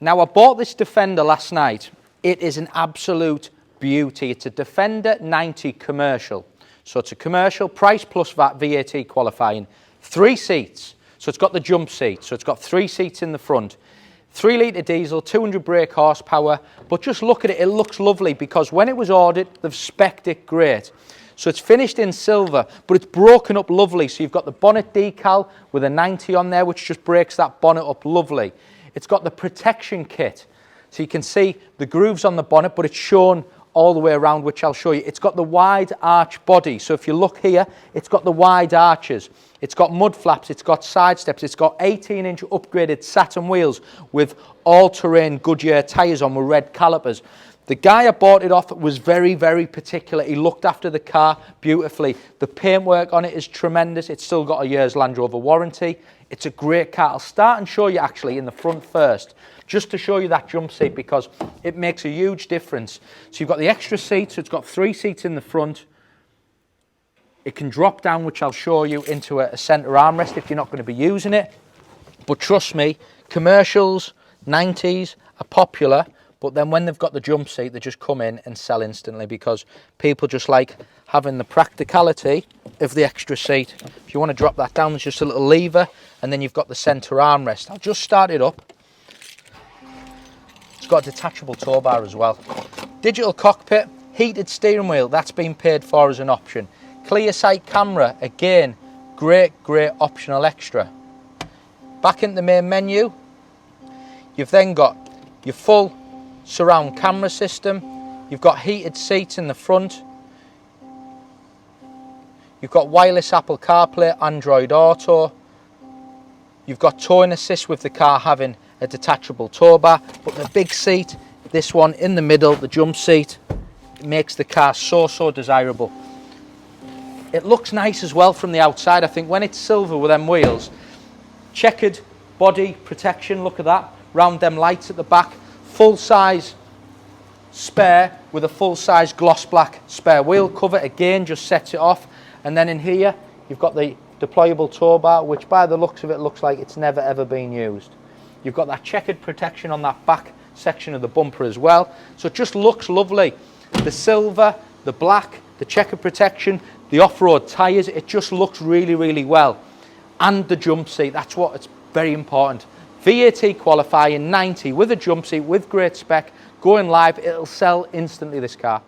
Now, I bought this Defender last night. It is an absolute beauty. It's a Defender 90 commercial. So it's a commercial, price plus VAT qualifying. 3 seats. So it's got the jump seat. So it's got 3 seats in the front. 3 litre diesel, 200 brake horsepower. But just look at it, it looks lovely because when it was ordered, they've spec'd it great. So it's finished in silver, but it's broken up lovely. So you've got the bonnet decal with a 90 on there, which just breaks that bonnet up lovely. It's got the protection kit. So you can see the grooves on the bonnet, but it's shown all the way around, which I'll show you. It's got the wide arch body. So if you look here, it's got the wide arches. It's got mud flaps, it's got side steps, it's got 18-inch upgraded Satin wheels with all-terrain Goodyear tyres on with red calipers. The guy I bought it off was very, very particular. He looked after the car beautifully. The paintwork on it is tremendous. It's still got a year's Land Rover warranty. It's a great car. I'll start and show you actually in the front first, just to show you that jump seat because it makes a huge difference. So you've got the extra seats, so it's got 3 seats in the front. It can drop down, which I'll show you, into a centre armrest if you're not going to be using it. But trust me, commercials, 90s are popular, but then when they've got the jump seat, they just come in and sell instantly because people just like having the practicality of the extra seat. If you want to drop that down, there's just a little lever, and then you've got the centre armrest. I'll just start it up. It's got a detachable tow bar as well. Digital cockpit, heated steering wheel, that's been paid for as an option. ClearSight camera, again, great optional extra. Back into the main menu, you've then got your full surround camera system. You've got heated seats in the front. You've got wireless Apple CarPlay, Android Auto. You've got towing assist with the car having a detachable tow bar. But the big seat, this one in the middle, the jump seat, it makes the car so desirable. It looks nice as well from the outside. I think when it's silver with them wheels, checkered body protection, look at that, round them lights at the back, full size spare with a full size gloss black spare wheel cover, again just sets it off. And then in here you've got the deployable tow bar, which by the looks of it looks like it's never ever been used. You've got that checkered protection on that back section of the bumper as well, so it just looks lovely. The silver, the black, the checkered protection, the off-road tyres, it just looks really well. And the jump seat, that's what it's very important. VAT qualifying 90 with a jump seat, with great spec, going live, it'll sell instantly, this car.